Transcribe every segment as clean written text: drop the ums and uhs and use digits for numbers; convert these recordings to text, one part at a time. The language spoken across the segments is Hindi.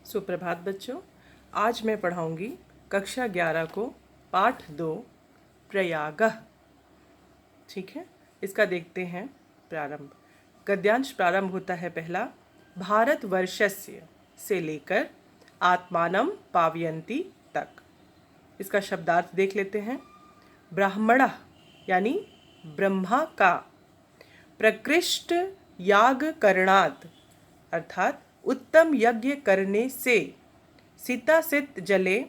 सुप्रभात बच्चों। आज मैं पढ़ाऊंगी कक्षा 11 को पाठ 2 प्रयागः। ठीक है, इसका देखते हैं प्रारंभ। गद्यांश प्रारंभ होता है पहला भारतवर्षस्य से लेकर आत्मानं पावयन्ति तक। इसका शब्दार्थ देख लेते हैं। ब्राह्मणः यानी ब्रह्मा का, प्रकृष्ट याग करणात् अर्थात उत्तम यज्ञ करने से, सिता सित जले,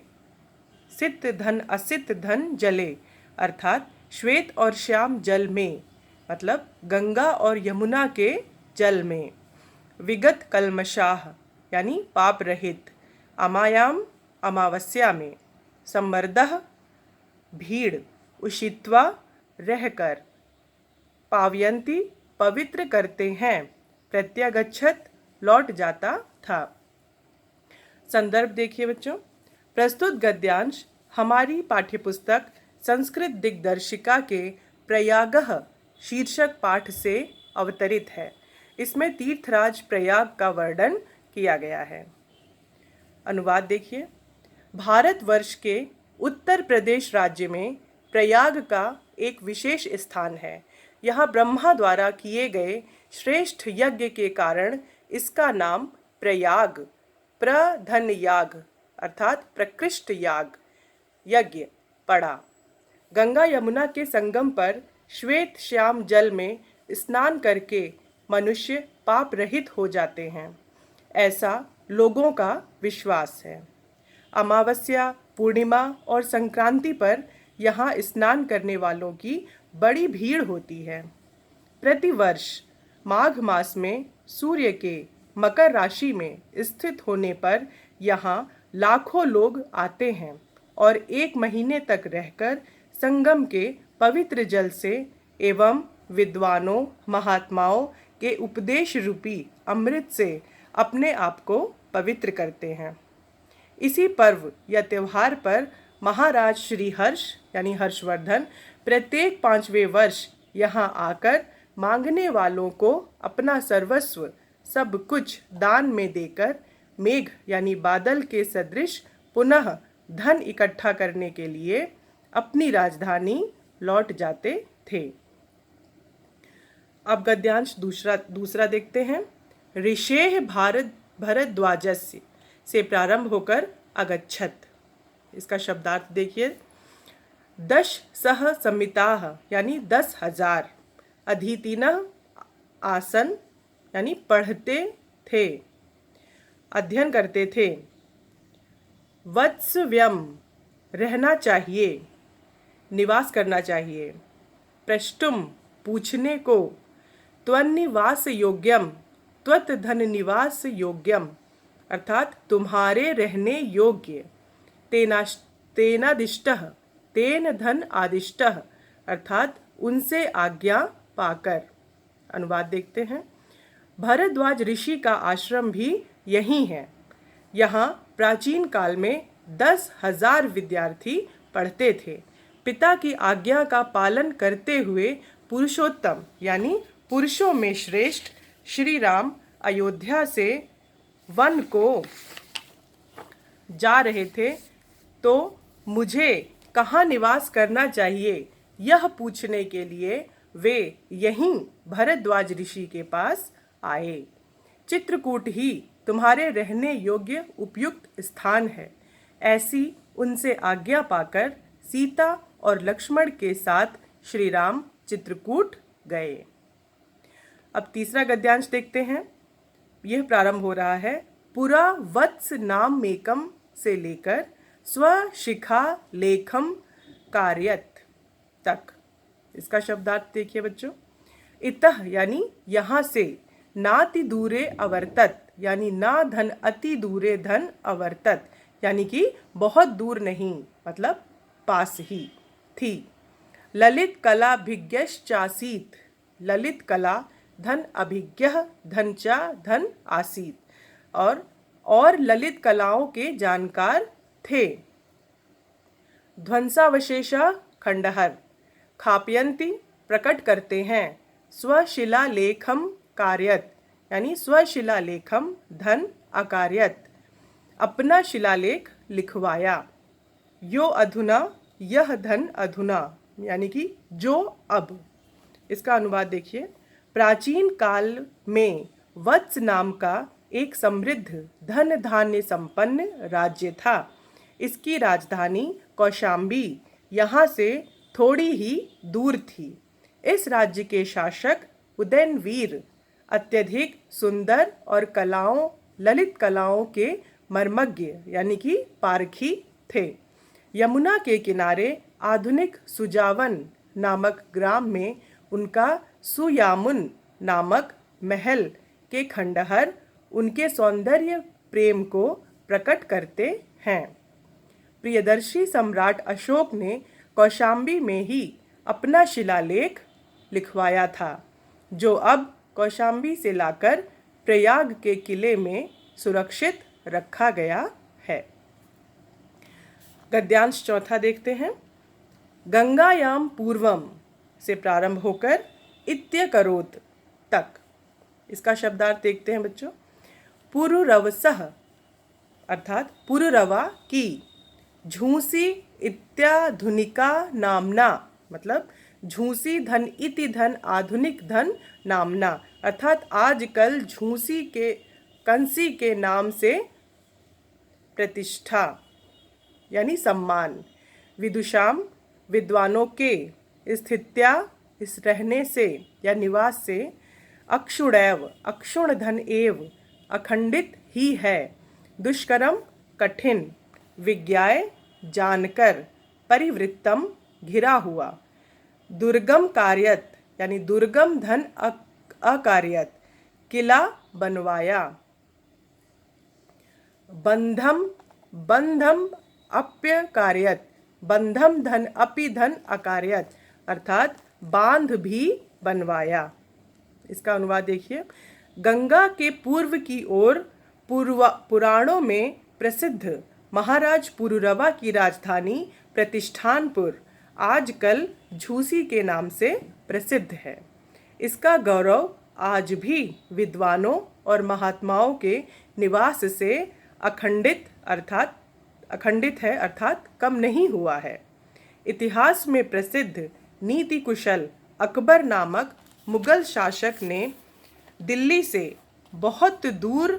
सित धन असित धन जले अर्थात श्वेत और श्याम जल में, मतलब गंगा और यमुना के जल में, विगत कल्मषाः यानी पाप रहित, अमायाम अमावस्या में, संवर्धः भीड़, उषित्वा रहकर, पावयन्ति पवित्र करते हैं, प्रत्यागच्छत लौट जाता था। संदर्भ देखिए बच्चों। प्रस्तुत गद्यांश हमारी पाठ्यपुस्तक संस्कृत दिग्दर्शिका के प्रयागः शीर्षक पाठ से अवतरित है। इसमें तीर्थराज प्रयाग का वर्णन किया गया है। अनुवाद देखिए। भारतवर्ष के उत्तर प्रदेश राज्य में प्रयाग का एक विशेष स्थान है। यहाँ ब्रह्मा द्वारा किए गए श्रेष्ठ यज्ञ के कारण इसका नाम प्रयाग, प्रधन याग अर्थात प्रकृष्ट याग यज्ञ पड़ा। गंगा यमुना के संगम पर श्वेत श्याम जल में स्नान करके मनुष्य पाप रहित हो जाते हैं, ऐसा लोगों का विश्वास है। अमावस्या, पूर्णिमा और संक्रांति पर यहाँ स्नान करने वालों की बड़ी भीड़ होती है। प्रतिवर्ष माघ मास में सूर्य के मकर राशि में स्थित होने पर यहाँ लाखों लोग आते हैं और 1 महीने तक रहकर संगम के पवित्र जल से एवं विद्वानों महात्माओं के उपदेश रूपी अमृत से अपने आप को पवित्र करते हैं। इसी पर्व या त्योहार पर महाराज श्री हर्ष यानी हर्षवर्धन प्रत्येक 5वें वर्ष यहाँ आकर मांगने वालों को अपना सर्वस्व सब कुछ दान में देकर मेघ यानी बादल के सदृश पुनः धन इकट्ठा करने के लिए अपनी राजधानी लौट जाते थे। अब गद्यांश दूसरा देखते हैं। ऋषेः भरद्वाजस्य से प्रारंभ होकर अगच्छत। इसका शब्दार्थ देखिए। 10 सह समिताः यानी 10,000, अधीतिनः आसन यानी पढ़ते थे, अध्ययन करते थे, वत्सव्यम रहना चाहिए, निवास करना चाहिए, प्रष्टुम पूछने को, त्वन्निवास योग्यम त्वत् धन निवास योग्यम अर्थात तुम्हारे रहने योग्य, तेनादिष्टः तेन धन आदिष्टः अर्थात उनसे आज्ञा पाकर। अनुवाद देखते हैं। भरद्वाज ऋषि का आश्रम भी यही है। यहाँ प्राचीन काल में 10,000 विद्यार्थी पढ़ते थे। पिता की आज्ञा का पालन करते हुए पुरुषोत्तम यानी पुरुषों में श्रेष्ठ श्री राम अयोध्या से वन को जा रहे थे, तो मुझे कहाँ निवास करना चाहिए यह पूछने के लिए वे यहीं भरद्वाज ऋषि के पास आए। चित्रकूट ही तुम्हारे रहने योग्य उपयुक्त स्थान है, ऐसी उनसे आज्ञा पाकर सीता और लक्ष्मण के साथ श्री राम चित्रकूट गए। अब तीसरा गद्यांश देखते हैं। यह प्रारंभ हो रहा है पुरा वत्स नाम मेकम से लेकर स्वशिखा लेखम कार्यत तक। इसका शब्दार्थ देखिए बच्चों। इतः यानी यहाँ से, नाति दूरे अवर्तत यानी ना धन अति दूरे धन अवर्तत यानी कि बहुत दूर नहीं, मतलब पास ही थी। ललित कला भिज्ञश्चासीत, ललित कला धन अभिज्ञः धन चा धन आसीत और ललित कलाओं के जानकार थे। ध्वंसावशेषा खंडहर, खापयन्ति प्रकट करते हैं, स्वशिलालेखम कार्यत यानी स्वशिलालेखम धन अकार्यत अपना शिलालेख लिखवाया। यो अधुना, यह धन अधुना, यानी कि जो अब। इसका अनुवाद देखिए। प्राचीन काल में वत्स नाम का एक समृद्ध धन धान्य संपन्न राज्य था। इसकी राजधानी कौशाम्बी यहाँ से थोड़ी ही दूर थी। इस राज्य के शासक उदयनवीर अत्यधिक सुंदर और ललित कलाओं के मर्मज्ञ यानी कि पारखी थे। यमुना के किनारे आधुनिक सुजावन नामक ग्राम में उनका सुयामुन नामक महल के खंडहर उनके सौंदर्य प्रेम को प्रकट करते हैं। प्रियदर्शी सम्राट अशोक ने कौशाम्बी में ही अपना शिलालेख लिखवाया था, जो अब कौशाम्बी से लाकर प्रयाग के किले में सुरक्षित रखा गया है। गद्यांश चौथा देखते हैं। गंगायाम पूर्वम से प्रारंभ होकर इत्यकरोत तक। इसका शब्दार्थ देखते हैं बच्चों। पुरुरवसः अर्थात पुरुरवा की, झूसी इत्याधुनिका नामना मतलब झूसी धन इति धन आधुनिक धन नामना, अर्थात आजकल झूसी के कंसी के नाम से प्रतिष्ठा यानी सम्मान। विदुषाम विद्वानों के, स्थित्या इस रहने से या निवास से, अक्षुणैव अक्षुण धन एव अखंडित ही है, दुष्करम कठिन, विज्ञाय जानकर, परिवृत्तम घिरा हुआ, दुर्गम कार्यत यानी दुर्गम धन अकार्यत, किला बनवाया, बंधम अप्यकार्यत, बंधम धन अपि धन अकार्यत, अर्थात बांध भी बनवाया। इसका अनुवाद देखिए। गंगा के पूर्व की ओर पुराणों में प्रसिद्ध महाराज पुरुरवा की राजधानी प्रतिष्ठानपुर आजकल झूसी के नाम से प्रसिद्ध है। इसका गौरव आज भी विद्वानों और महात्माओं के निवास से अखंडित है अर्थात कम नहीं हुआ है। इतिहास में प्रसिद्ध नीति कुशल अकबर नामक मुगल शासक ने दिल्ली से बहुत दूर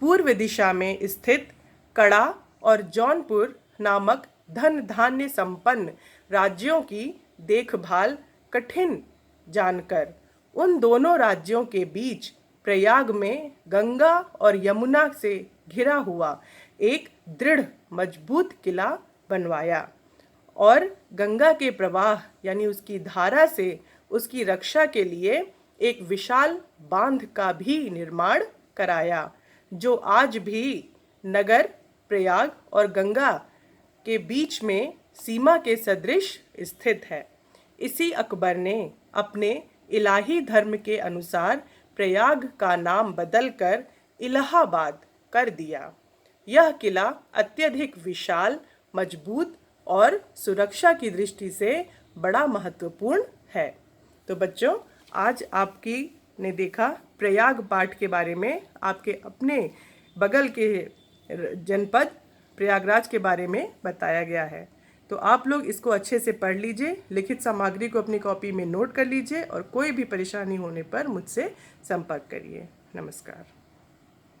पूर्व दिशा में स्थित कड़ा और जौनपुर नामक धन धान्य संपन्न राज्यों की देखभाल कठिन जानकर उन दोनों राज्यों के बीच प्रयाग में गंगा और यमुना से घिरा हुआ एक दृढ़ मजबूत किला बनवाया और गंगा के प्रवाह यानी उसकी धारा से उसकी रक्षा के लिए एक विशाल बांध का भी निर्माण कराया, जो आज भी नगर प्रयाग और गंगा के बीच में सीमा के सदृश स्थित है। इसी अकबर ने अपने इलाही धर्म के अनुसार प्रयाग का नाम बदलकर इलाहाबाद कर दिया। यह किला अत्यधिक विशाल, मजबूत और सुरक्षा की दृष्टि से बड़ा महत्वपूर्ण है। तो बच्चों, आज आपकी ने देखा प्रयाग पाठ के बारे में, आपके अपने बगल के जनपद प्रयागराज के बारे में बताया गया है। तो आप लोग इसको अच्छे से पढ़ लीजिए, लिखित सामग्री को अपनी कॉपी में नोट कर लीजिए और कोई भी परेशानी होने पर मुझसे संपर्क करिए। नमस्कार।